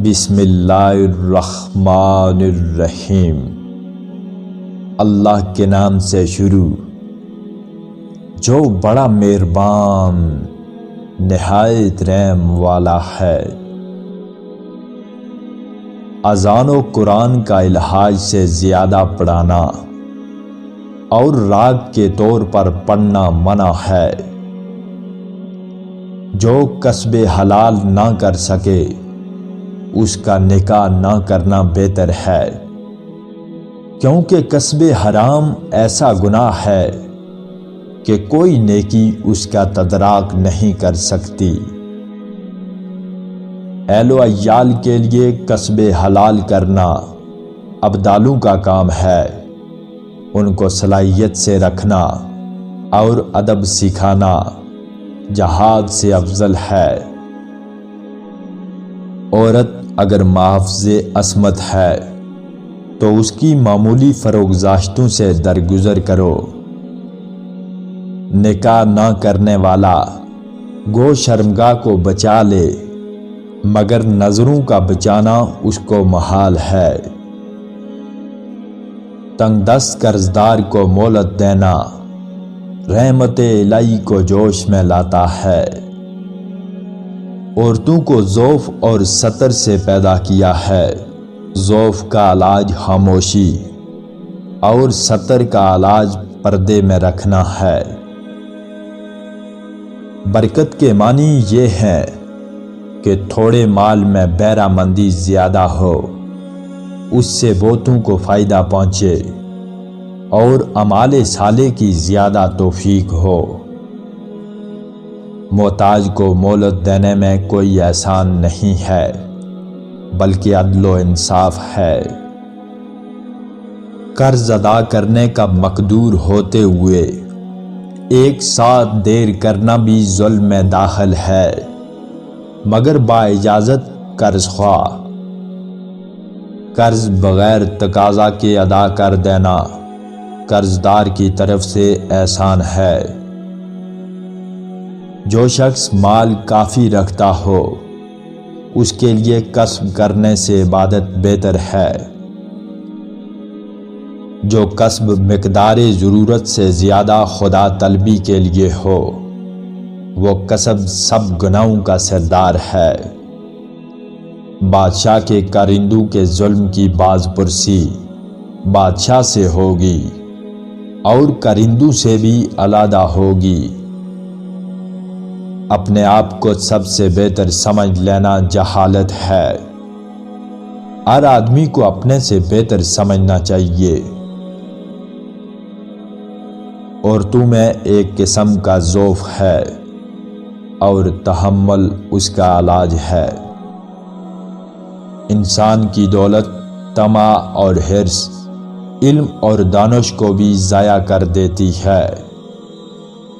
بسم اللہ الرحمن الرحیم۔ اللہ کے نام سے شروع جو بڑا مہربان نہایت رحم والا ہے۔ اذان و قرآن کا الحاج سے زیادہ پڑھانا اور راگ کے طور پر پڑھنا منع ہے۔ جو کسب حلال نہ کر سکے اس کا نکاح نہ کرنا بہتر ہے، کیونکہ کسب حرام ایسا گناہ ہے کہ کوئی نیکی اس کا تدراک نہیں کر سکتی۔ اہل و عیال کے لیے کسب حلال کرنا ابدالوں کا کام ہے۔ ان کو صلاحیت سے رکھنا اور ادب سکھانا جہاد سے افضل ہے۔ عورت اگر محافظ عصمت ہے تو اس کی معمولی فروگزاشتوں سے درگزر کرو۔ نکاح نہ کرنے والا گو شرمگاہ کو بچا لے، مگر نظروں کا بچانا اس کو محال ہے۔ تنگ دست قرضدار کو مہلت دینا رحمت الہی کو جوش میں لاتا ہے۔ عورتوں کو ضعف اور ستر سے پیدا کیا ہے۔ ضعف کا علاج خاموشی اور ستر کا علاج پردے میں رکھنا ہے۔ برکت کے معنی یہ ہے کہ تھوڑے مال میں بہرہ مندی زیادہ ہو، اس سے بہتوں کو فائدہ پہنچے اور اعمال صالح کی زیادہ توفیق ہو۔ محتاج کو مہلت دینے میں کوئی احسان نہیں ہے، بلکہ عدل و انصاف ہے۔ قرض ادا کرنے کا مقدور ہوتے ہوئے ایک ساتھ دیر کرنا بھی ظلم میں داخل ہے، مگر با اجازت قرض خواہ۔ قرض بغیر تقاضا کے ادا کر دینا قرضدار کی طرف سے احسان ہے۔ جو شخص مال کافی رکھتا ہو اس کے لیے کسب کرنے سے عبادت بہتر ہے۔ جو کسب مقدار ضرورت سے زیادہ خدا طلبی کے لیے ہو وہ کسب سب گناہوں کا سردار ہے۔ بادشاہ کے کارندوں کے ظلم کی باز پرسی بادشاہ سے ہوگی اور کارندوں سے بھی علیحدہ ہوگی۔ اپنے آپ کو سب سے بہتر سمجھ لینا جہالت ہے۔ ہر آدمی کو اپنے سے بہتر سمجھنا چاہیے۔ عورتوں میں ایک قسم کا ضعف ہے اور تحمل اس کا علاج ہے۔ انسان کی دولت طمع اور حرص علم اور دانش کو بھی ضائع کر دیتی ہے۔